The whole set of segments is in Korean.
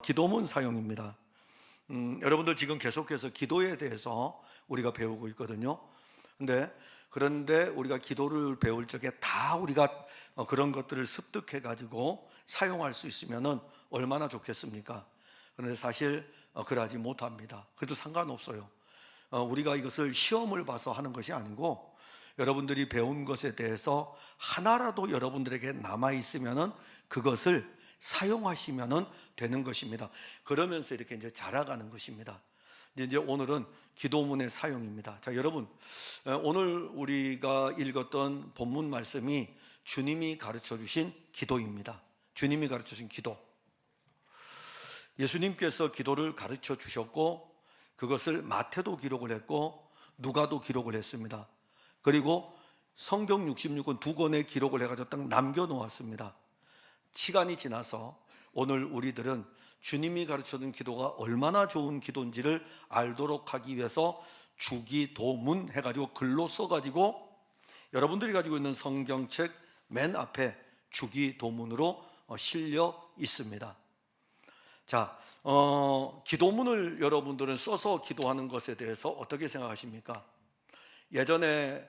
기도문 사용입니다. 여러분들 지금 계속해서 기도에 대해서 우리가 배우고 있거든요. 그런데 우리가 기도를 배울 적에 다 우리가 그런 것들을 습득해 가지고 사용할 수 있으면은 얼마나 좋겠습니까? 그런데 사실 그러지 못합니다. 그래도 상관없어요. 우리가 이것을 시험을 봐서 하는 것이 아니고 여러분들이 배운 것에 대해서 하나라도 여러분들에게 남아 있으면은 그것을 사용하시면은 되는 것입니다. 그러면서 이렇게 이제 자라가는 것입니다. 이제 오늘은 기도문의 사용입니다. 자, 여러분, 오늘 우리가 읽었던 본문 말씀이 주님이 가르쳐 주신 기도입니다. 주님이 가르쳐 주신 기도. 예수님께서 기도를 가르쳐 주셨고 그것을 마태도 기록을 했고 누가도 기록을 했습니다. 그리고 성경 66권 두 권의 기록을 해가지고 딱 남겨놓았습니다. 시간이 지나서 오늘 우리들은 주님이 가르쳐준 기도가 얼마나 좋은 기도인지를 알도록 하기 위해서 주기도문 해가지고 글로 써가지고 여러분들이 가지고 있는 성경책 맨 앞에 주기도문으로 실려 있습니다. 자, 기도문을 여러분들은 써서 기도하는 것에 대해서 어떻게 생각하십니까? 예전에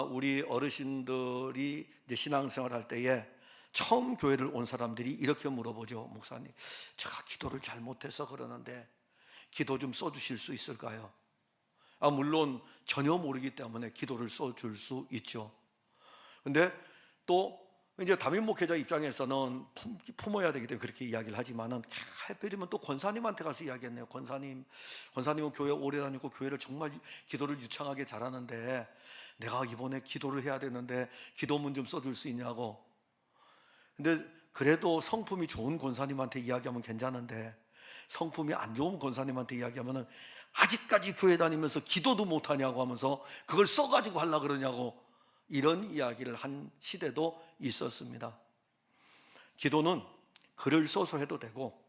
우리 어르신들이 이제 신앙생활 할 때에 처음 교회를 온 사람들이 이렇게 물어보죠. 목사님, 제가 기도를 잘못해서 그러는데 기도 좀 써주실 수 있을까요? 물론 전혀 모르기 때문에 기도를 써줄 수 있죠. 근데 또 이제 담임 목회자 입장에서는 품어야 되기 때문에 그렇게 이야기를 하지만은 하필이면 또 권사님한테 가서 이야기했네요. 권사님은 교회 오래 다니고 교회를 정말 기도를 유창하게 잘하는데 내가 이번에 기도를 해야 되는데 기도문 좀 써줄 수 있냐고. 근데 그래도 성품이 좋은 권사님한테 이야기하면 괜찮은데 성품이 안 좋은 권사님한테 이야기하면은 아직까지 교회 다니면서 기도도 못하냐고 하면서 그걸 써가지고 하려고 그러냐고 이런 이야기를 한 시대도 있었습니다. 기도는 글을 써서 해도 되고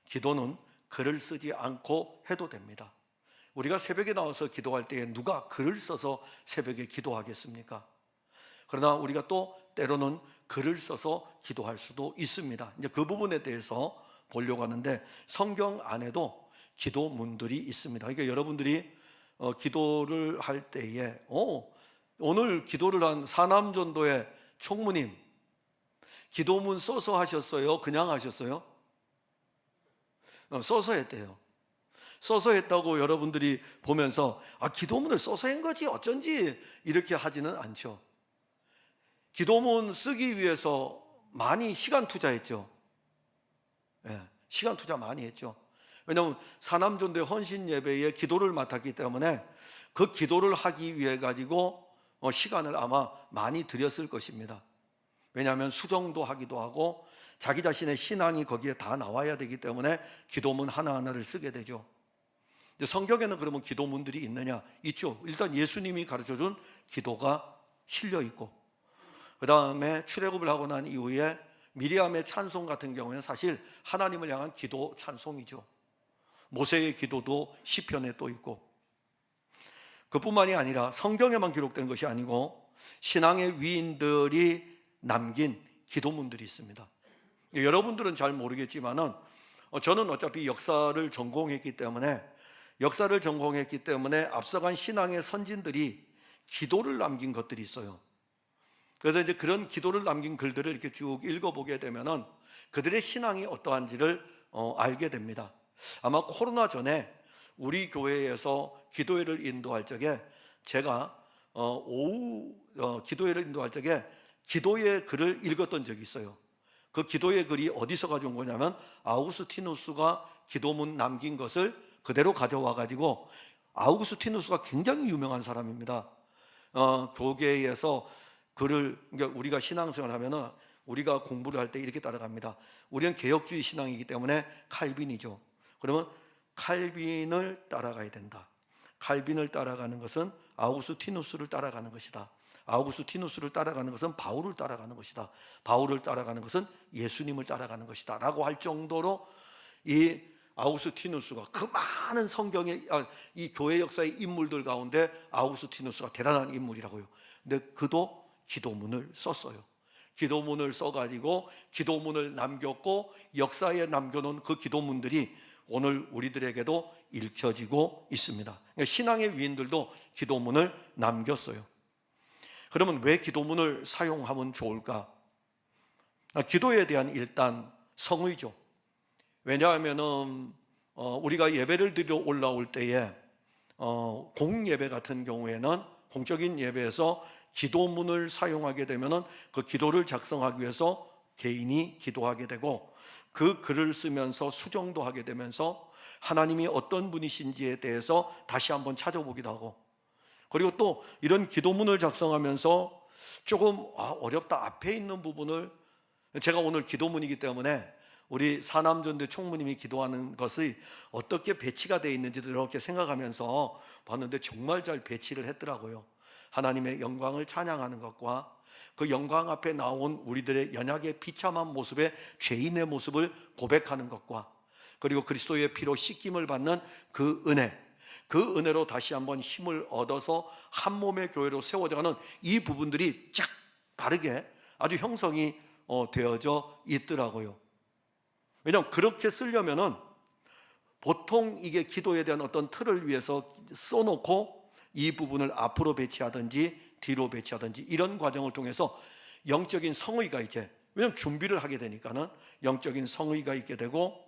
기도는 글을 쓰지 않고 해도 됩니다. 우리가 새벽에 나와서 기도할 때에 누가 글을 써서 새벽에 기도하겠습니까? 그러나 우리가 또 때로는 글을 써서 기도할 수도 있습니다. 이제 그 부분에 대해서 보려고 하는데 성경 안에도 기도문들이 있습니다. 그러니까 여러분들이 기도를 할 때에 오늘 기도를 한 사남전도의 총무님 기도문 써서 하셨어요? 그냥 하셨어요? 써서 했대요. 써서 했다고 여러분들이 보면서 기도문을 써서 한 거지 어쩐지 이렇게 하지는 않죠. 기도문 쓰기 위해서 많이 시간 투자했죠. 시간 투자 많이 했죠. 왜냐하면 사남전도의 헌신 예배에 기도를 맡았기 때문에 그 기도를 하기 위해 가지고 시간을 아마 많이 들였을 것입니다. 왜냐하면 수정도 하기도 하고 자기 자신의 신앙이 거기에 다 나와야 되기 때문에 기도문 하나하나를 쓰게 되죠. 성경에는 그러면 기도문들이 있느냐? 있죠. 일단 예수님이 가르쳐준 기도가 실려 있고 그 다음에 출애굽을 하고 난 이후에 미리암의 찬송 같은 경우에는 사실 하나님을 향한 기도 찬송이죠. 모세의 기도도 시편에 또 있고 그뿐만이 아니라 성경에만 기록된 것이 아니고 신앙의 위인들이 남긴 기도문들이 있습니다. 여러분들은 잘 모르겠지만은 저는 어차피 역사를 전공했기 때문에 앞서간 신앙의 선진들이 기도를 남긴 것들이 있어요. 그래서 이제 그런 기도를 남긴 글들을 이렇게 쭉 읽어보게 되면은 그들의 신앙이 어떠한지를 알게 됩니다. 아마 코로나 전에 우리 교회에서 기도회를 인도할 적에 제가 오후 기도회를 인도할 적에 기도의 글을 읽었던 적이 있어요. 그 기도의 글이 어디서 가져온 거냐면 아우구스티누스가 기도문 남긴 것을 그대로 가져와 가지고 아우구스티누스가 굉장히 유명한 사람입니다. 교계에서 글을 그러니까 우리가 신앙생활 하면은 우리가 공부를 할 때 이렇게 따라갑니다. 우리는 개혁주의 신앙이기 때문에 칼빈이죠. 그러면 칼빈을 따라가야 된다. 칼빈을 따라가는 것은 아우구스티누스를 따라가는 것이다. 아우구스티누스를 따라가는 것은 바울을 따라가는 것이다. 바울을 따라가는 것은 예수님을 따라가는 것이다 라고 할 정도로 이 아우구스티누스가 그 많은 성경의 이 교회 역사의 인물들 가운데 아우구스티누스가 대단한 인물이라고요. 근데 그도 기도문을 썼어요. 기도문을 써가지고 기도문을 남겼고 역사에 남겨놓은 그 기도문들이 오늘 우리들에게도 읽혀지고 있습니다. 그러니까 신앙의 위인들도 기도문을 남겼어요. 그러면 왜 기도문을 사용하면 좋을까? 기도에 대한 일단 성의죠. 왜냐하면은 우리가 예배를 드리러 올라올 때에 공예배 같은 경우에는 공적인 예배에서 기도문을 사용하게 되면은 그 기도를 작성하기 위해서 개인이 기도하게 되고 그 글을 쓰면서 수정도 하게 되면서 하나님이 어떤 분이신지에 대해서 다시 한번 찾아보기도 하고, 그리고 또 이런 기도문을 작성하면서 조금 어렵다, 앞에 있는 부분을, 제가 오늘 기도문이기 때문에 우리 사남전대 총무님이 기도하는 것이 어떻게 배치가 되어 있는지도 이렇게 생각하면서 봤는데 정말 잘 배치를 했더라고요. 하나님의 영광을 찬양하는 것과 그 영광 앞에 나온 우리들의 연약의 비참한 모습에 죄인의 모습을 고백하는 것과, 그리고 그리스도의 피로 씻김을 받는 그 은혜, 그 은혜로 다시 한번 힘을 얻어서 한 몸의 교회로 세워져가는 이 부분들이 쫙 바르게 아주 형성이 되어져 있더라고요. 왜냐하면 그렇게 쓰려면은 보통 이게 기도에 대한 어떤 틀을 위해서 써놓고 이 부분을 앞으로 배치하든지 뒤로 배치하든지 이런 과정을 통해서 영적인 성의가 이제, 왜냐하면 준비를 하게 되니까는 영적인 성의가 있게 되고,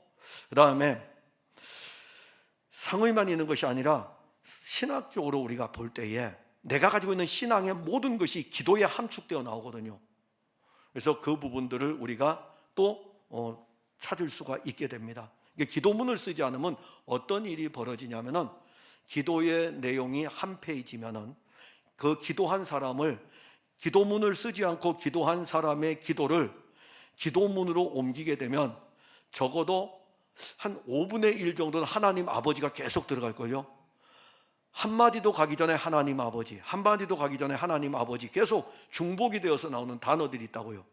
그 다음에 성의만 있는 것이 아니라 신학적으로 우리가 볼 때에 내가 가지고 있는 신앙의 모든 것이 기도에 함축되어 나오거든요. 그래서 그 부분들을 우리가 또 찾을 수가 있게 됩니다. 기도문을 쓰지 않으면 어떤 일이 벌어지냐면은 기도의 내용이 한 페이지면은 그 기도한 사람을, 기도문을 쓰지 않고 기도한 사람의 기도를 기도문으로 옮기게 되면 적어도 한 5분의 1 정도는 하나님 아버지가 계속 들어갈걸요. 한마디도 가기 전에 하나님 아버지, 한마디도 가기 전에 하나님 아버지, 계속 중복이 되어서 나오는 단어들이 있다고요.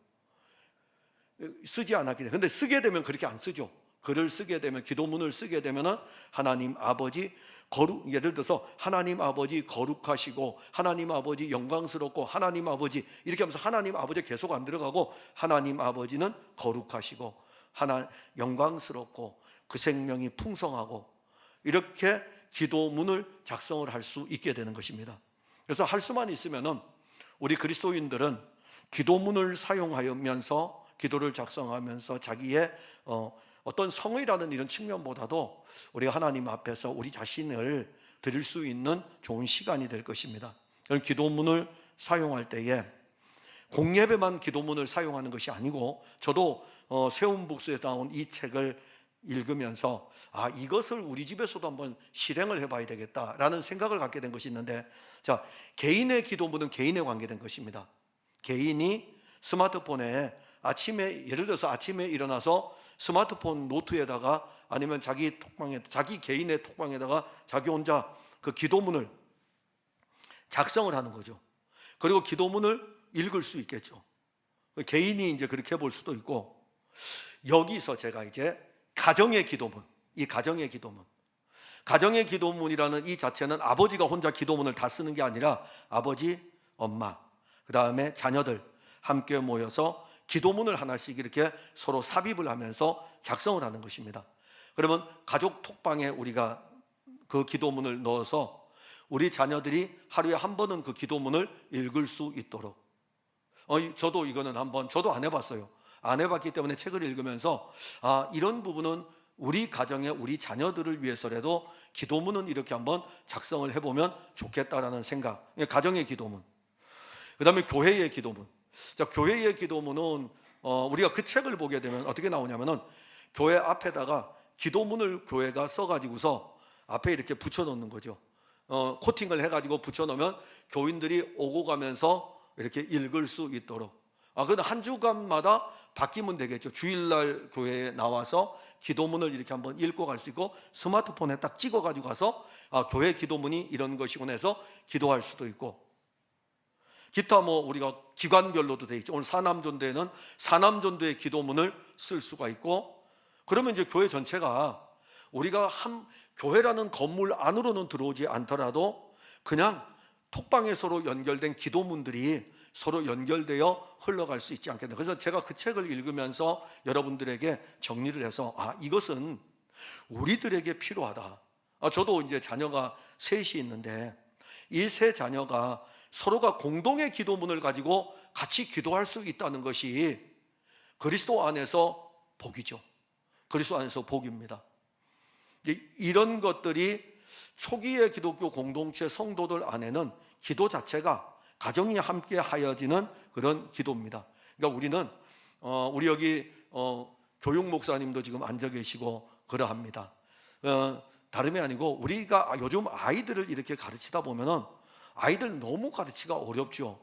쓰지 않았기 때문에. 근데 쓰게 되면 그렇게 안 쓰죠. 글을 쓰게 되면, 기도문을 쓰게 되면은 하나님 아버지 예를 들어서 하나님 아버지 거룩하시고, 하나님 아버지 영광스럽고, 하나님 아버지 이렇게 하면서 하나님 아버지 계속 안 들어가고 하나님 아버지는 거룩하시고 영광스럽고 그 생명이 풍성하고, 이렇게 기도문을 작성을 할 수 있게 되는 것입니다. 그래서 할 수만 있으면은 우리 그리스도인들은 기도문을 사용하면서 기도를 작성하면서 자기의 어떤 성의라는 이런 측면보다도 우리가 하나님 앞에서 우리 자신을 드릴 수 있는 좋은 시간이 될 것입니다. 그런 기도문을 사용할 때에 공예배만 기도문을 사용하는 것이 아니고, 저도 세움북스에 나온 이 책을 읽으면서 이것을 우리 집에서도 한번 실행을 해봐야 되겠다라는 생각을 갖게 된 것이 있는데, 자, 개인의 기도문은 개인에 관계된 것입니다. 개인이 스마트폰에 아침에, 예를 들어서 아침에 일어나서 스마트폰 노트에다가 아니면 자기 톡방에, 자기 개인의 톡방에다가 자기 혼자 그 기도문을 작성을 하는 거죠. 그리고 기도문을 읽을 수 있겠죠. 개인이 이제 그렇게 해볼 수도 있고, 여기서 제가 이제 가정의 기도문, 이 가정의 기도문, 가정의 기도문이라는 이 자체는 아버지가 혼자 기도문을 다 쓰는 게 아니라 아버지, 엄마, 그 다음에 자녀들 함께 모여서 기도문을 하나씩 이렇게 서로 삽입을 하면서 작성을 하는 것입니다. 그러면 가족 톡방에 우리가 그 기도문을 넣어서 우리 자녀들이 하루에 한 번은 그 기도문을 읽을 수 있도록, 저도 이거는 한번, 저도 안 해봤어요. 안 해봤기 때문에 책을 읽으면서 이런 부분은 우리 가정에 우리 자녀들을 위해서라도 기도문은 이렇게 한번 작성을 해보면 좋겠다라는 생각. 가정의 기도문, 그 다음에 교회의 기도문. 자, 교회의 기도문은 우리가 그 책을 보게 되면 어떻게 나오냐면은 교회 앞에다가 기도문을 교회가 써가지고서 앞에 이렇게 붙여놓는 거죠. 코팅을 해가지고 붙여놓으면 교인들이 오고 가면서 이렇게 읽을 수 있도록. 그건 한 주간마다 바뀌면 되겠죠. 주일날 교회에 나와서 기도문을 이렇게 한번 읽고 갈 수 있고, 스마트폰에 딱 찍어가지고 가서 교회 기도문이 이런 것이구나 해서 기도할 수도 있고, 기타 우리가 기관별로도 돼 있죠. 오늘 사남전도에는 사남전도의 기도문을 쓸 수가 있고, 그러면 이제 교회 전체가 우리가 교회라는 건물 안으로는 들어오지 않더라도 그냥 톡방에 서로 연결된 기도문들이 서로 연결되어 흘러갈 수 있지 않겠나. 그래서 제가 그 책을 읽으면서 여러분들에게 정리를 해서 이것은 우리들에게 필요하다. 저도 이제 자녀가 셋이 있는데 이 세 자녀가 서로가 공동의 기도문을 가지고 같이 기도할 수 있다는 것이 그리스도 안에서 복이죠. 그리스도 안에서 복입니다. 이런 것들이 초기의 기독교 공동체 성도들 안에는 기도 자체가 가정이 함께 하여지는 그런 기도입니다. 그러니까 우리는 우리 여기 교육 목사님도 지금 앉아 계시고 그러합니다. 다름이 아니고 우리가 요즘 아이들을 이렇게 가르치다 보면은 아이들 너무 가르치기가 어렵죠.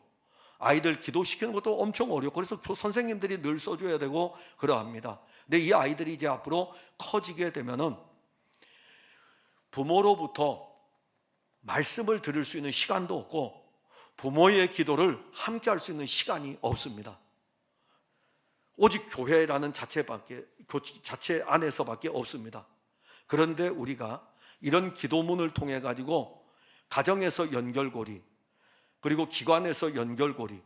아이들 기도시키는 것도 엄청 어렵고 그래서 선생님들이 늘 써줘야 되고 그러합니다. 근데 이 아이들이 이제 앞으로 커지게 되면은 부모로부터 말씀을 들을 수 있는 시간도 없고 부모의 기도를 함께 할 수 있는 시간이 없습니다. 오직 교회라는 자체 안에서밖에 없습니다. 그런데 우리가 이런 기도문을 통해 가지고 가정에서 연결고리, 그리고 기관에서 연결고리,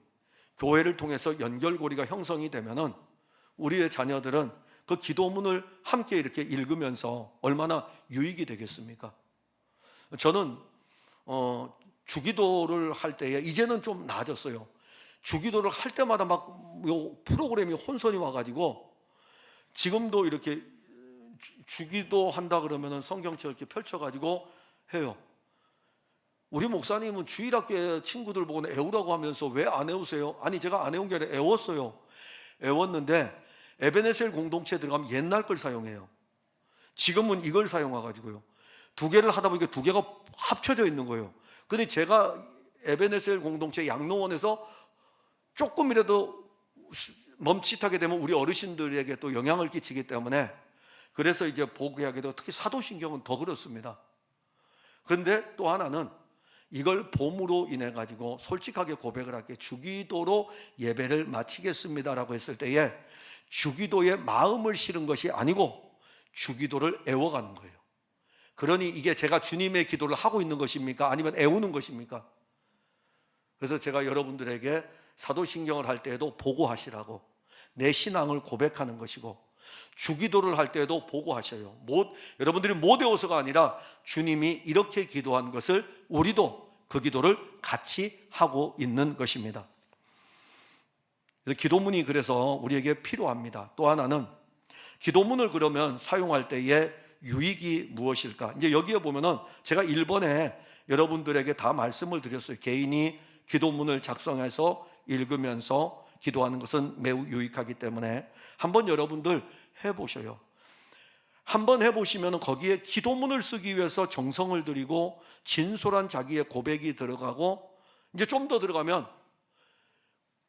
교회를 통해서 연결고리가 형성이 되면은 우리의 자녀들은 그 기도문을 함께 이렇게 읽으면서 얼마나 유익이 되겠습니까? 저는 주기도를 할 때에 이제는 좀 나아졌어요. 주기도를 할 때마다 막 요 프로그램이 혼선이 와가지고 지금도 이렇게 주기도 한다 그러면은 성경책 이렇게 펼쳐가지고 해요. 우리 목사님은 주일학교에 친구들 보고는 애우라고 하면서 왜 안 애우세요? 아니 제가 안 애운 게 아니라 애웠어요. 애웠는데 에베네셀 공동체에 들어가면 옛날 걸 사용해요. 지금은 이걸 사용해가지고요. 두 개를 하다 보니까 두 개가 합쳐져 있는 거예요. 근데 제가 에베네셀 공동체 양로원에서 조금이라도 멈칫하게 되면 우리 어르신들에게 또 영향을 끼치기 때문에 그래서 이제 보게 되고 특히 사도신경은 더 그렇습니다. 그런데 또 하나는 이걸 봄으로 인해 가지고 솔직하게 고백을 할게 주기도로 예배를 마치겠습니다라고 했을 때에 주기도에 마음을 실은 것이 아니고 주기도를 애워가는 거예요. 그러니 이게 제가 주님의 기도를 하고 있는 것입니까? 아니면 애우는 것입니까? 그래서 제가 여러분들에게 사도신경을 할 때에도 보고하시라고, 내 신앙을 고백하는 것이고 주기도를 할 때에도 보고하셔요. 여러분들이 못 외워서가 아니라 주님이 이렇게 기도한 것을 우리도 그 기도를 같이 하고 있는 것입니다. 기도문이 그래서 우리에게 필요합니다. 또 하나는 기도문을 그러면 사용할 때의 유익이 무엇일까? 이제 여기에 보면은 제가 1번에 여러분들에게 다 말씀을 드렸어요. 개인이 기도문을 작성해서 읽으면서 기도하는 것은 매우 유익하기 때문에 한번 여러분들 해보셔요. 한번 해보시면 거기에 기도문을 쓰기 위해서 정성을 들이고 진솔한 자기의 고백이 들어가고 이제 좀 더 들어가면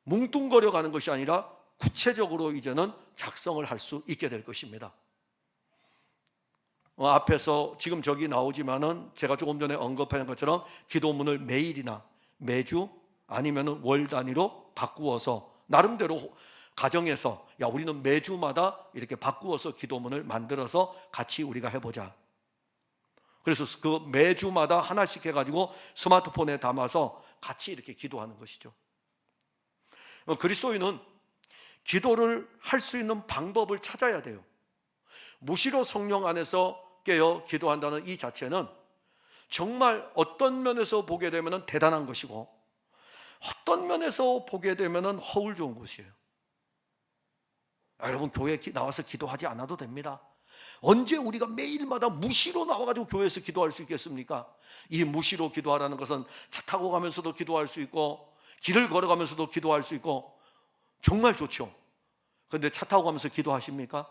뭉뚱거려 가는 것이 아니라 구체적으로 이제는 작성을 할 수 있게 될 것입니다. 앞에서 지금 저기 나오지만은 제가 조금 전에 언급한 것처럼 기도문을 매일이나 매주 아니면 월 단위로 바꾸어서 나름대로 가정에서 우리는 매주마다 이렇게 바꾸어서 기도문을 만들어서 같이 우리가 해보자. 그래서 그 매주마다 하나씩 해가지고 스마트폰에 담아서 같이 이렇게 기도하는 것이죠. 그리스도인은 기도를 할 수 있는 방법을 찾아야 돼요. 무시로 성령 안에서 깨어 기도한다는 이 자체는 정말 어떤 면에서 보게 되면 대단한 것이고 어떤 면에서 보게 되면 허울 좋은 것이에요. 여러분 교회에 나와서 기도하지 않아도 됩니다. 언제 우리가 매일마다 무시로 나와가지고 교회에서 기도할 수 있겠습니까? 이 무시로 기도하라는 것은 차 타고 가면서도 기도할 수 있고 길을 걸어가면서도 기도할 수 있고 정말 좋죠. 그런데 차 타고 가면서 기도하십니까?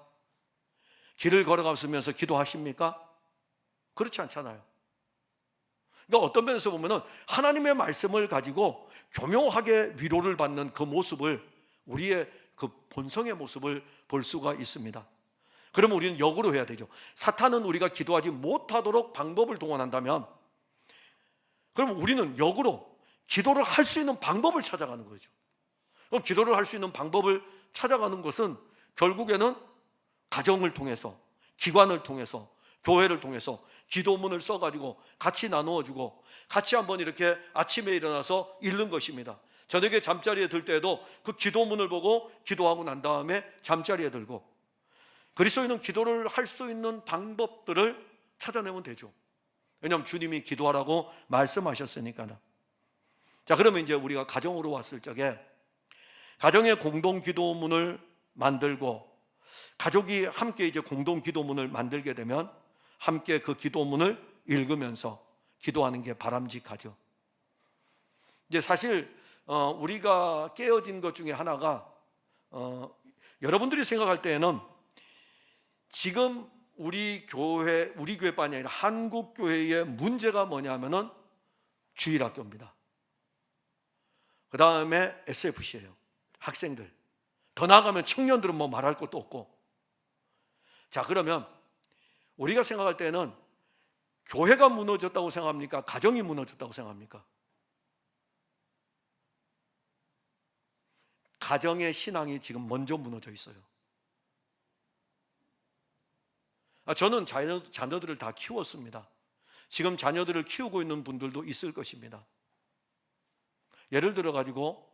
길을 걸어가면서 기도하십니까? 그렇지 않잖아요. 그러니까 어떤 면에서 보면 하나님의 말씀을 가지고 교묘하게 위로를 받는 그 모습을 우리의 그 본성의 모습을 볼 수가 있습니다. 그러면 우리는 역으로 해야 되죠. 사탄은 우리가 기도하지 못하도록 방법을 동원한다면 그럼 우리는 역으로 기도를 할 수 있는 방법을 찾아가는 거죠. 기도를 할 수 있는 방법을 찾아가는 것은 결국에는 가정을 통해서, 기관을 통해서, 교회를 통해서 기도문을 써가지고 같이 나누어주고 같이 한번 이렇게 아침에 일어나서 읽는 것입니다. 저녁에 잠자리에 들 때에도 그 기도문을 보고 기도하고 난 다음에 잠자리에 들고, 그리스도인은 기도를 할 수 있는 방법들을 찾아내면 되죠. 왜냐하면 주님이 기도하라고 말씀하셨으니까요. 자, 그러면 이제 우리가 가정으로 왔을 적에 가정의 공동 기도문을 만들고, 가족이 함께 이제 공동 기도문을 만들게 되면 함께 그 기도문을 읽으면서 기도하는 게 바람직하죠. 이제 사실 우리가 깨어진 것 중에 하나가, 여러분들이 생각할 때에는 지금 우리 교회뿐이 아니라 한국 교회의 문제가 뭐냐면은 주일학교입니다. 그 다음에 SFC예요. 학생들. 더 나아가면 청년들은 뭐 말할 것도 없고. 자, 그러면 우리가 생각할 때는 교회가 무너졌다고 생각합니까? 가정이 무너졌다고 생각합니까? 가정의 신앙이 지금 먼저 무너져 있어요. 저는 자녀들을 다 키웠습니다. 지금 자녀들을 키우고 있는 분들도 있을 것입니다. 예를 들어 가지고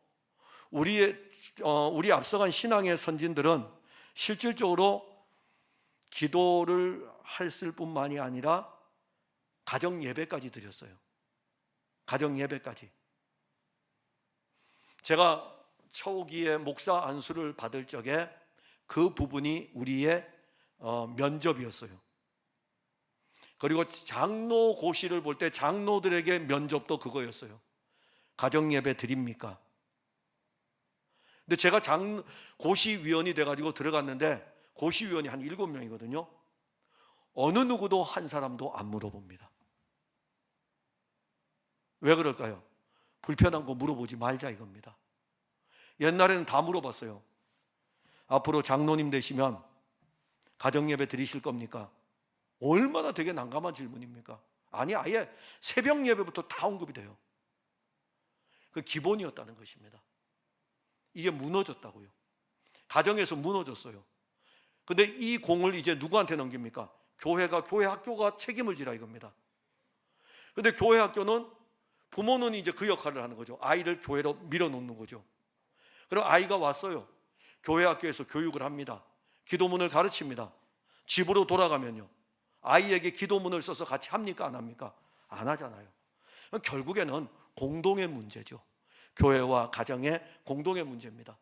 우리 앞서간 신앙의 선진들은 실질적으로 기도를 했을 뿐만이 아니라 가정 예배까지 드렸어요. 가정 예배까지. 제가 초기에 목사 안수를 받을 적에 그 부분이 우리의 면접이었어요. 그리고 장로 고시를 볼 때 장로들에게 면접도 그거였어요. 가정 예배 드립니까? 근데 제가 고시위원이 돼가지고 들어갔는데 고시위원이 한 7명이거든요. 어느 누구도 한 사람도 안 물어봅니다. 왜 그럴까요? 불편한 거 물어보지 말자 이겁니다. 옛날에는 다 물어봤어요. 앞으로 장로님 되시면 가정예배 드리실 겁니까? 얼마나 되게 난감한 질문입니까? 아니, 아예 새벽 예배부터 다 언급이 돼요. 그 기본이었다는 것입니다. 이게 무너졌다고요. 가정에서 무너졌어요. 근데 이 공을 이제 누구한테 넘깁니까? 교회 학교가 책임을 지라 이겁니다. 근데 교회 학교는 부모는 이제 그 역할을 하는 거죠. 아이를 교회로 밀어놓는 거죠. 그럼 아이가 왔어요. 교회 학교에서 교육을 합니다. 기도문을 가르칩니다. 집으로 돌아가면요, 아이에게 기도문을 써서 같이 합니까? 안 합니까? 안 하잖아요. 결국에는 공동의 문제죠. 교회와 가정의 공동의 문제입니다.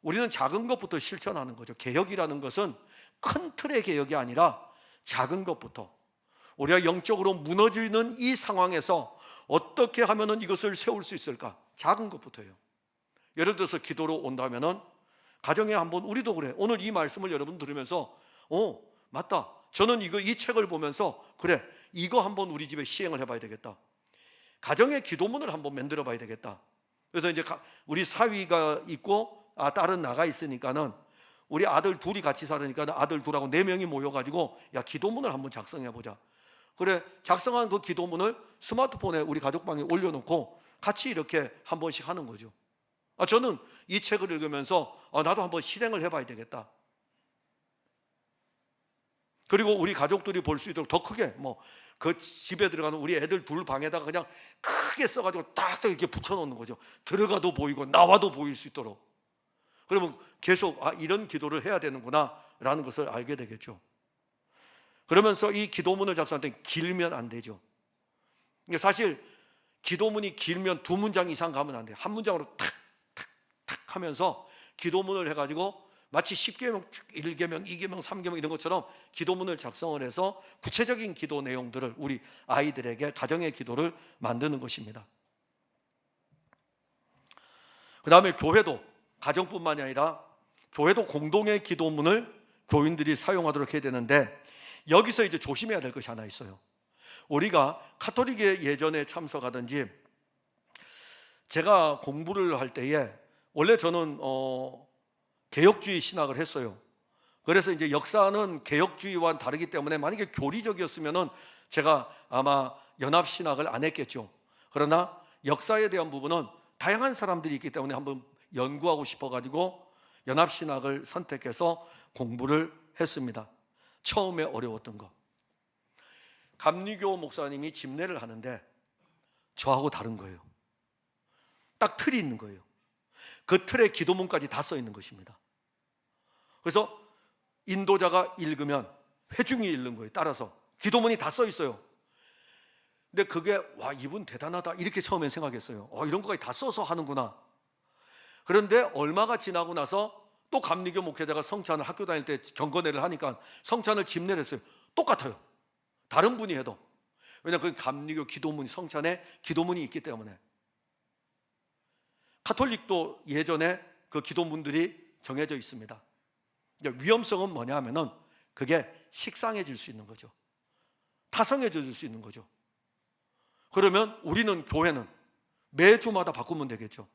우리는 작은 것부터 실천하는 거죠. 개혁이라는 것은 큰 틀의 개혁이 아니라 작은 것부터, 우리가 영적으로 무너지는 이 상황에서 어떻게 하면 이것을 세울 수 있을까? 작은 것부터예요. 예를 들어서 기도로 온다면은 가정에 한번, 우리도 그래. 오늘 이 말씀을 여러분 들으면서 맞다. 저는 이 책을 보면서 그래, 이거 한번 우리 집에 시행을 해봐야 되겠다. 가정의 기도문을 한번 만들어 봐야 되겠다. 그래서 이제 우리 사위가 있고 딸은 나가 있으니까는 우리 아들 둘이 같이 살으니까 아들 둘하고 4명이 모여가지고 야, 기도문을 한번 작성해 보자. 그래, 작성한 그 기도문을 스마트폰에 우리 가족방에 올려놓고 같이 이렇게 한 번씩 하는 거죠. 저는 이 책을 읽으면서 나도 한번 실행을 해봐야 되겠다. 그리고 우리 가족들이 볼 수 있도록 더 크게, 그 집에 들어가는 우리 애들 둘 방에다가 그냥 크게 써가지고 딱딱 이렇게 붙여놓는 거죠. 들어가도 보이고 나와도 보일 수 있도록. 그러면 계속 이런 기도를 해야 되는구나 라는 것을 알게 되겠죠. 그러면서 이 기도문을 작성할 때 길면 안 되죠. 사실 기도문이 길면 2문장 이상 가면 안 돼요. 한 문장으로 탁 하면서 기도문을 해가지고 마치 10계명, 1계명, 2계명, 3계명 이런 것처럼 기도문을 작성을 해서 구체적인 기도 내용들을 우리 아이들에게 가정의 기도를 만드는 것입니다. 그 다음에 교회도, 가정뿐만이 아니라 교회도 공동의 기도문을 교인들이 사용하도록 해야 되는데, 여기서 이제 조심해야 될 것이 하나 있어요. 우리가 가톨릭에 예전에 참석하든지, 제가 공부를 할 때에 원래 저는 개혁주의 신학을 했어요. 그래서 이제 역사는 개혁주의와는 다르기 때문에 만약에 교리적이었으면은 제가 아마 연합신학을 안 했겠죠. 그러나 역사에 대한 부분은 다양한 사람들이 있기 때문에 한번 연구하고 싶어가지고 연합신학을 선택해서 공부를 했습니다. 처음에 어려웠던 거, 감리교 목사님이 집례를 하는데 저하고 다른 거예요. 딱 틀이 있는 거예요. 그 틀에 기도문까지 다 써 있는 것입니다. 그래서 인도자가 읽으면 회중이 읽는 거예요. 따라서 기도문이 다 써 있어요. 근데 그게 와, 이분 대단하다 이렇게 처음엔 생각했어요. 이런 거까지 다 써서 하는구나. 그런데 얼마가 지나고 나서 또 감리교 목회자가 성찬을 학교 다닐 때 경건회를 하니까 성찬을 집례를 했어요. 똑같아요. 다른 분이 해도. 왜냐하면 그 감리교 기도문이, 성찬에 기도문이 있기 때문에. 가톨릭도 예전에 그 기도문들이 정해져 있습니다. 위험성은 뭐냐 하면은 그게 식상해질 수 있는 거죠. 타성해질 수 있는 거죠. 그러면 우리는, 교회는 매주마다 바꾸면 되겠죠.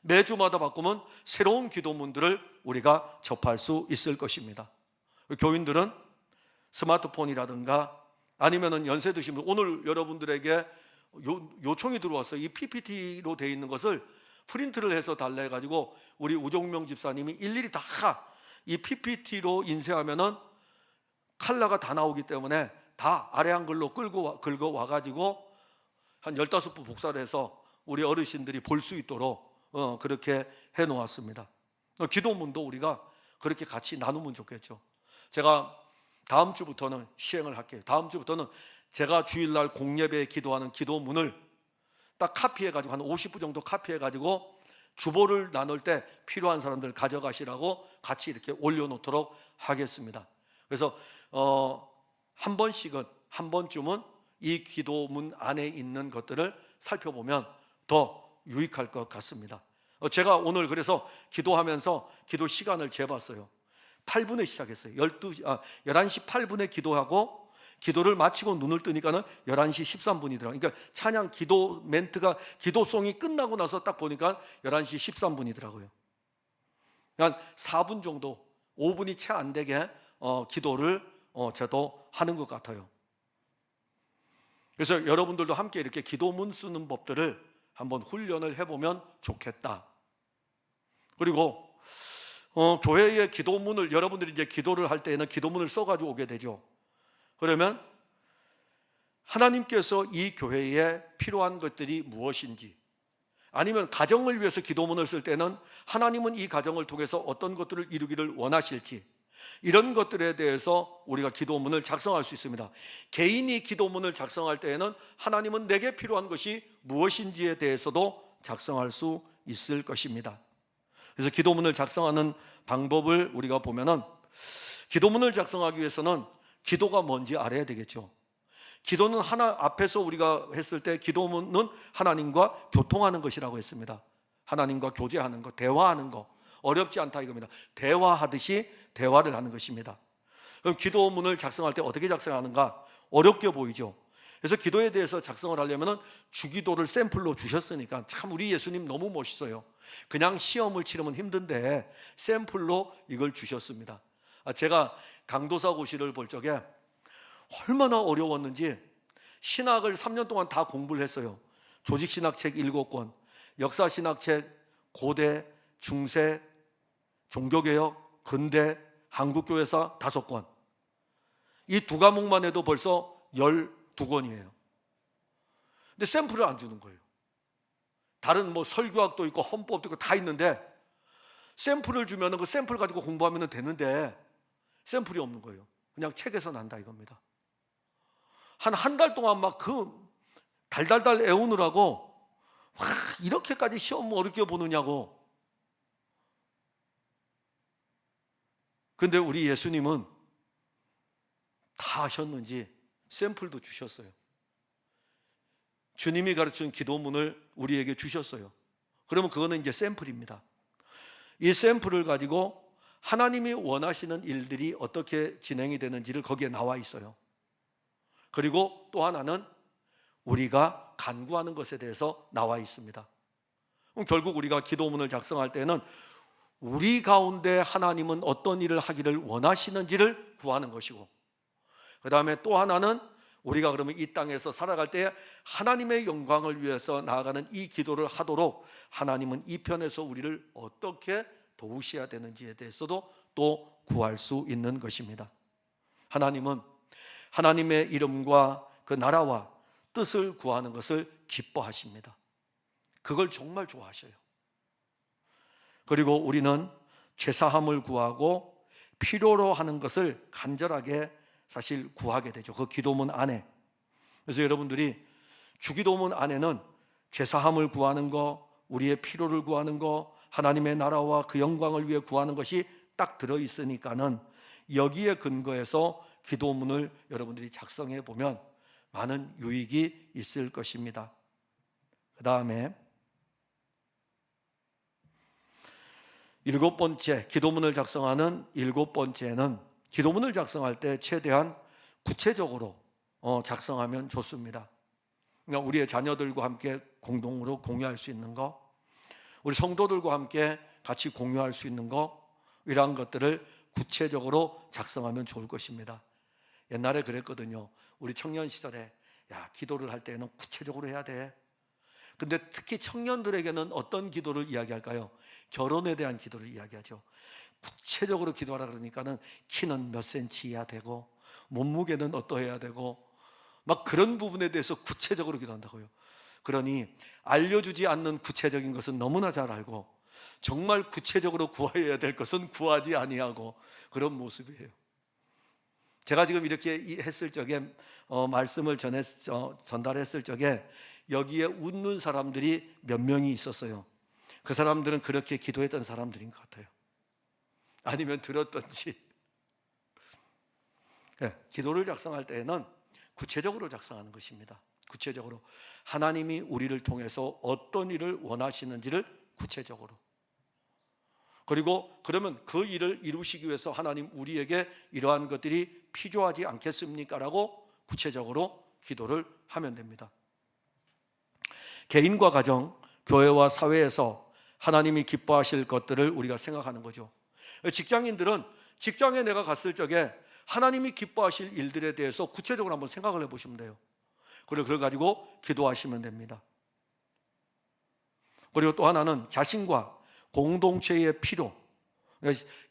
매주마다 바꾸면 새로운 기도문들을 우리가 접할 수 있을 것입니다. 교인들은 스마트폰이라든가 아니면은 연세 드신 분, 오늘 여러분들에게 요청이 들어왔어요. 이 PPT로 되어 있는 것을 프린트를 해서 달라 해가지고 우리 우종명 집사님이 일일이 다 이 PPT로 인쇄하면은 컬러가 다 나오기 때문에 다 아래 한글로 긁어 와가지고 한 15부 복사를 해서 우리 어르신들이 볼 수 있도록 그렇게 해 놓았습니다. 기도문도 우리가 그렇게 같이 나누면 좋겠죠. 제가 다음 주부터는 시행을 할게요. 다음 주부터는 제가 주일날 공예배에 기도하는 기도문을 딱 카피해가지고 한 50부 정도 카피해가지고 주보를 나눌 때 필요한 사람들 가져가시라고 같이 이렇게 올려놓도록 하겠습니다. 그래서 한 번씩은, 한 번쯤은 이 기도문 안에 있는 것들을 살펴보면 더 유익할 것 같습니다. 제가 오늘 그래서 기도하면서 기도 시간을 재봤어요. 8분에 시작했어요. 11시 8분에 기도하고 기도를 마치고 눈을 뜨니까는 11시 13분이더라고요. 그러니까 찬양 기도 멘트가, 기도송이 끝나고 나서 딱 보니까 11시 13분이더라고요. 한 4분 정도, 5분이 채 안 되게 기도를 저도 하는 것 같아요. 그래서 여러분들도 함께 이렇게 기도문 쓰는 법들을 한번 훈련을 해보면 좋겠다. 그리고 교회의 기도문을, 여러분들이 이제 기도를 할 때에는 기도문을 써가지고 오게 되죠. 그러면 하나님께서 이 교회에 필요한 것들이 무엇인지, 아니면 가정을 위해서 기도문을 쓸 때는 하나님은 이 가정을 통해서 어떤 것들을 이루기를 원하실지, 이런 것들에 대해서 우리가 기도문을 작성할 수 있습니다. 개인이 기도문을 작성할 때에는 하나님은 내게 필요한 것이 무엇인지에 대해서도 작성할 수 있을 것입니다. 그래서 기도문을 작성하는 방법을 우리가 보면은, 기도문을 작성하기 위해서는 기도가 뭔지 알아야 되겠죠. 기도는 하나 앞에서 우리가 했을 때 기도문은 하나님과 교통하는 것이라고 했습니다. 하나님과 교제하는 것, 대화하는 것, 어렵지 않다 이겁니다. 대화하듯이 대화를 하는 것입니다. 그럼 기도문을 작성할 때 어떻게 작성하는가? 어렵게 보이죠. 그래서 기도에 대해서 작성을 하려면 주기도를 샘플로 주셨으니까, 참 우리 예수님 너무 멋있어요. 그냥 시험을 치르면 힘든데 샘플로 이걸 주셨습니다. 제가 강도사 고시를 볼 적에 얼마나 어려웠는지 신학을 3년 동안 다 공부를 했어요. 조직신학책 7권, 역사신학책, 고대, 중세, 종교개혁, 근대, 한국교회사 5권. 이 두 과목만 해도 벌써 12권이에요. 근데 샘플을 안 주는 거예요. 다른 뭐 설교학도 있고 헌법도 있고 다 있는데 샘플을 주면 그 샘플 가지고 공부하면 되는데 샘플이 없는 거예요. 그냥 책에서 난다 이겁니다. 한 달 동안 막 그 달달달 애우느라고, 와, 이렇게까지 시험 어렵게 보느냐고. 그런데 우리 예수님은 다 하셨는지 샘플도 주셨어요. 주님이 가르친 기도문을 우리에게 주셨어요. 그러면 그거는 이제 샘플입니다. 이 샘플을 가지고 하나님이 원하시는 일들이 어떻게 진행이 되는지를 거기에 나와 있어요. 그리고 또 하나는 우리가 간구하는 것에 대해서 나와 있습니다. 그럼 결국 우리가 기도문을 작성할 때는 우리 가운데 하나님은 어떤 일을 하기를 원하시는지를 구하는 것이고, 그 다음에 또 하나는 우리가 그러면 이 땅에서 살아갈 때 하나님의 영광을 위해서 나아가는 이 기도를 하도록 하나님은 이 편에서 우리를 어떻게 도우셔야 되는지에 대해서도 또 구할 수 있는 것입니다. 하나님은 하나님의 이름과 그 나라와 뜻을 구하는 것을 기뻐하십니다. 그걸 정말 좋아하셔요. 그리고 우리는 죄사함을 구하고 필요로 하는 것을 간절하게 사실 구하게 되죠. 그 기도문 안에. 그래서 여러분들이 주기도문 안에는 죄사함을 구하는 거, 우리의 필요를 구하는 거, 하나님의 나라와 그 영광을 위해 구하는 것이 딱 들어있으니까는 여기에 근거해서 기도문을 여러분들이 작성해 보면 많은 유익이 있을 것입니다. 그 다음에 7번째, 기도문을 작성하는 7번째는 기도문을 작성할 때 최대한 구체적으로 작성하면 좋습니다. 그러니까 우리의 자녀들과 함께 공동으로 공유할 수 있는 거, 우리 성도들과 함께 같이 공유할 수 있는 거, 이러한 것들을 구체적으로 작성하면 좋을 것입니다. 옛날에 그랬거든요. 우리 청년 시절에 기도를 할 때는 구체적으로 해야 돼. 근데 특히 청년들에게는 어떤 기도를 이야기할까요? 결혼에 대한 기도를 이야기하죠. 구체적으로 기도하라 그러니까는 키는 몇 센치여야 되고 몸무게는 어떠해야 되고 막 그런 부분에 대해서 구체적으로 기도한다고요. 그러니 알려주지 않는 구체적인 것은 너무나 잘 알고 정말 구체적으로 구해야 될 것은 구하지 아니하고 그런 모습이에요. 제가 지금 이렇게 했을 적에 말씀을 전달했을 적에 여기에 웃는 사람들이 몇 명이 있었어요. 그 사람들은 그렇게 기도했던 사람들인 것 같아요. 아니면 들었던지. 기도를 작성할 때에는 구체적으로 작성하는 것입니다. 구체적으로 하나님이 우리를 통해서 어떤 일을 원하시는지를 구체적으로. 그리고 그러면 그 일을 이루시기 위해서 하나님 우리에게 이러한 것들이 필요하지 않겠습니까? 라고 구체적으로 기도를 하면 됩니다. 개인과 가정, 교회와 사회에서 하나님이 기뻐하실 것들을 우리가 생각하는 거죠. 직장인들은 직장에 내가 갔을 적에 하나님이 기뻐하실 일들에 대해서 구체적으로 한번 생각을 해보시면 돼요. 그리고 그걸 가지고 기도하시면 됩니다. 그리고 또 하나는 자신과 공동체의 필요,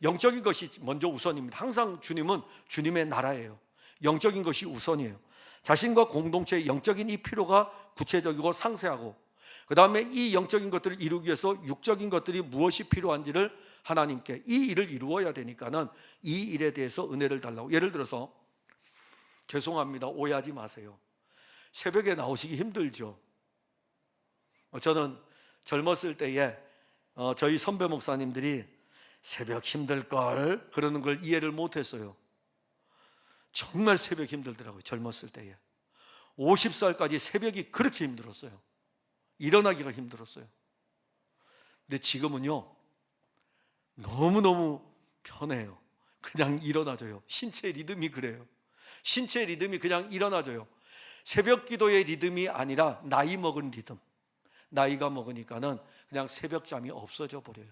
영적인 것이 먼저 우선입니다. 항상 주님은 주님의 나라예요. 영적인 것이 우선이에요. 자신과 공동체의 영적인 이 필요가 구체적이고 상세하고, 그 다음에 이 영적인 것들을 이루기 위해서 육적인 것들이 무엇이 필요한지를 하나님께, 이 일을 이루어야 되니까는 이 일에 대해서 은혜를 달라고. 예를 들어서 죄송합니다, 오해하지 마세요. 새벽에 나오시기 힘들죠. 저는 젊었을 때에 저희 선배 목사님들이 새벽 힘들걸 그러는 걸 이해를 못했어요. 정말 새벽 힘들더라고요. 젊었을 때에 50살까지 새벽이 그렇게 힘들었어요. 일어나기가 힘들었어요. 근데 지금은요 너무너무 편해요. 그냥 일어나줘요. 신체 리듬이 그래요. 신체 리듬이 그냥 일어나줘요. 새벽 기도의 리듬이 아니라 나이 먹은 리듬. 나이가 먹으니까는 그냥 새벽잠이 없어져 버려요.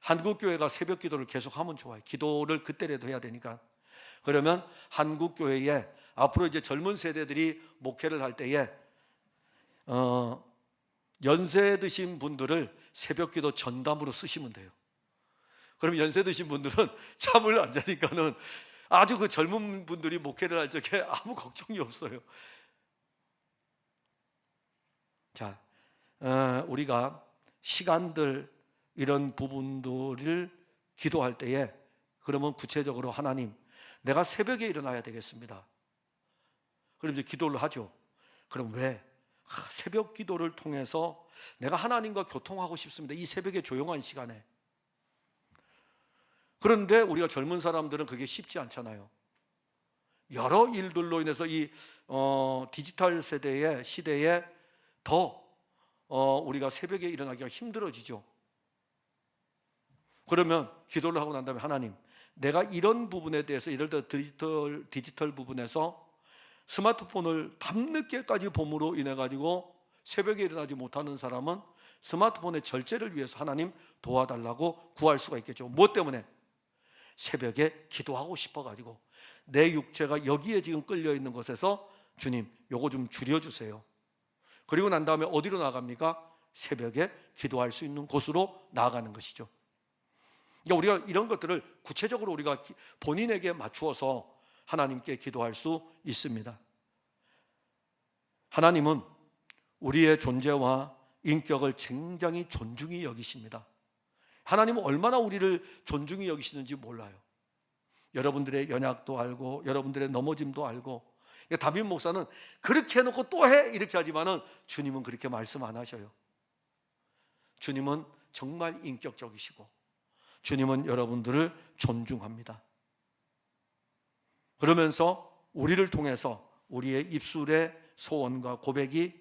한국교회가 새벽 기도를 계속하면 좋아요. 기도를 그때라도 해야 되니까. 그러면 한국교회에 앞으로 이제 젊은 세대들이 목회를 할 때에 연세 드신 분들을 새벽 기도 전담으로 쓰시면 돼요. 그럼 연세 드신 분들은 잠을 안 자니까는 아주 그 젊은 분들이 목회를 할 적에 아무 걱정이 없어요. 자, 우리가 시간들 이런 부분들을 기도할 때에 그러면 구체적으로 하나님, 내가 새벽에 일어나야 되겠습니다. 그럼 이제 기도를 하죠. 그럼 왜? 새벽 기도를 통해서 내가 하나님과 교통하고 싶습니다. 이 새벽에 조용한 시간에. 그런데 우리가 젊은 사람들은 그게 쉽지 않잖아요. 여러 일들로 인해서 이 디지털 세대의 시대에 더 우리가 새벽에 일어나기가 힘들어지죠. 그러면 기도를 하고 난 다음에 하나님, 내가 이런 부분에 대해서 예를 들어 디지털 부분에서 스마트폰을 밤늦게까지 봄으로 인해 가지고 새벽에 일어나지 못하는 사람은 스마트폰의 절제를 위해서 하나님 도와달라고 구할 수가 있겠죠. 무엇 때문에? 새벽에 기도하고 싶어 가지고 내 육체가 여기에 지금 끌려 있는 것에서 주님 요거 좀 줄여주세요. 그리고 난 다음에 어디로 나갑니까? 새벽에 기도할 수 있는 곳으로 나아가는 것이죠. 그러니까 우리가 이런 것들을 구체적으로 우리가 본인에게 맞추어서 하나님께 기도할 수 있습니다. 하나님은 우리의 존재와 인격을 굉장히 존중히 여기십니다. 하나님은 얼마나 우리를 존중히 여기시는지 몰라요. 여러분들의 연약도 알고 여러분들의 넘어짐도 알고. 다빈 목사는 그렇게 해놓고 또 해 이렇게 하지만은 주님은 그렇게 말씀 안 하셔요. 주님은 정말 인격적이시고 주님은 여러분들을 존중합니다. 그러면서 우리를 통해서 우리의 입술의 소원과 고백이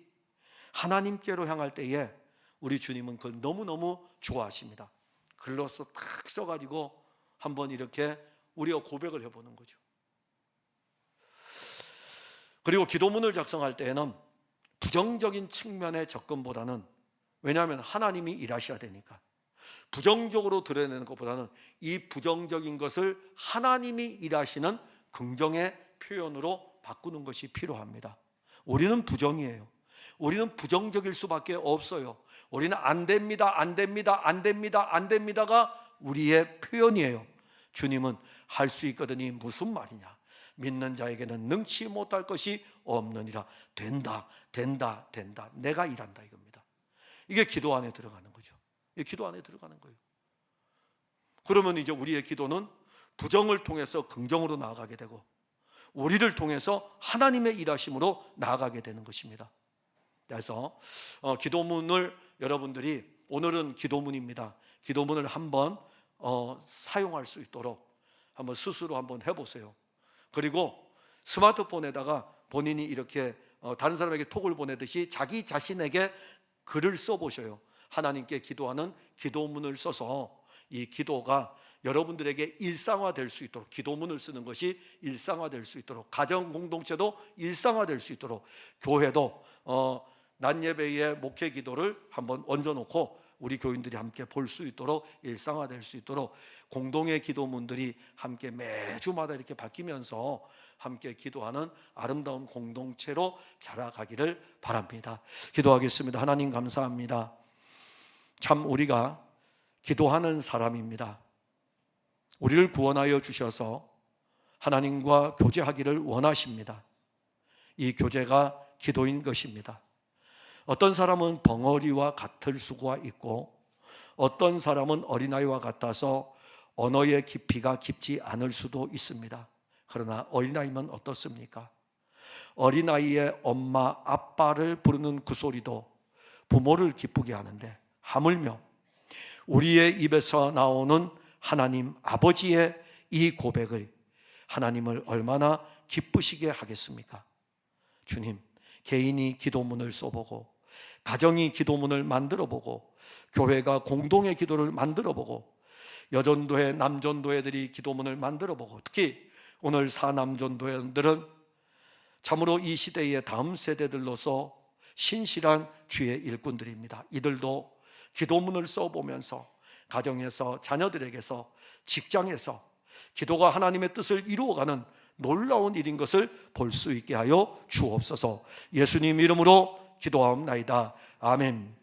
하나님께로 향할 때에 우리 주님은 그걸 너무너무 좋아하십니다. 글로써 탁 써가지고 한번 이렇게 우리가 고백을 해보는 거죠. 그리고 기도문을 작성할 때에는 부정적인 측면의 접근보다는, 왜냐하면 하나님이 일하셔야 되니까, 부정적으로 드러내는 것보다는 이 부정적인 것을 하나님이 일하시는 긍정의 표현으로 바꾸는 것이 필요합니다. 우리는 부정이에요. 우리는 부정적일 수밖에 없어요. 우리는 안 됩니다, 안 됩니다, 안 됩니다, 안 됩니다가 우리의 표현이에요. 주님은 할 수 있거든이 무슨 말이냐? 믿는 자에게는 능치 못할 것이 없느니라. 된다, 된다, 된다. 내가 일한다 이겁니다. 이게 기도 안에 들어가는 거죠. 이게 기도 안에 들어가는 거예요. 그러면 이제 우리의 기도는 부정을 통해서 긍정으로 나아가게 되고 우리를 통해서 하나님의 일하심으로 나아가게 되는 것입니다. 그래서 기도문을 여러분들이, 오늘은 기도문입니다. 기도문을 한번 사용할 수 있도록 한번 스스로 한번 해보세요. 그리고 스마트폰에다가 본인이 이렇게 다른 사람에게 톡을 보내듯이 자기 자신에게 글을 써보셔요. 하나님께 기도하는 기도문을 써서 이 기도가 여러분들에게 일상화될 수 있도록, 기도문을 쓰는 것이 일상화될 수 있도록, 가정 공동체도 일상화될 수 있도록, 교회도 낮 예배의 목회 기도를 한번 얹어놓고 우리 교인들이 함께 볼 수 있도록, 일상화될 수 있도록 공동의 기도문들이 함께 매주마다 이렇게 바뀌면서 함께 기도하는 아름다운 공동체로 자라가기를 바랍니다. 기도하겠습니다. 하나님 감사합니다. 참 우리가 기도하는 사람입니다. 우리를 구원하여 주셔서 하나님과 교제하기를 원하십니다. 이 교제가 기도인 것입니다. 어떤 사람은 벙어리와 같을 수가 있고 어떤 사람은 어린아이와 같아서 언어의 깊이가 깊지 않을 수도 있습니다. 그러나 어린아이면 어떻습니까? 어린아이의 엄마, 아빠를 부르는 그 소리도 부모를 기쁘게 하는데, 하물며 우리의 입에서 나오는 하나님 아버지의 이 고백을 하나님을 얼마나 기쁘시게 하겠습니까? 주님, 개인이 기도문을 써보고 가정이 기도문을 만들어보고 교회가 공동의 기도를 만들어보고 여전도회, 남전도회들이 기도문을 만들어보고, 특히 오늘 사남전도회들은 참으로 이 시대의 다음 세대들로서 신실한 주의 일꾼들입니다. 이들도 기도문을 써보면서 가정에서, 자녀들에게서, 직장에서 기도가 하나님의 뜻을 이루어가는 놀라운 일인 것을 볼 수 있게 하여 주옵소서. 예수님 이름으로 기도하옵나이다. 아멘.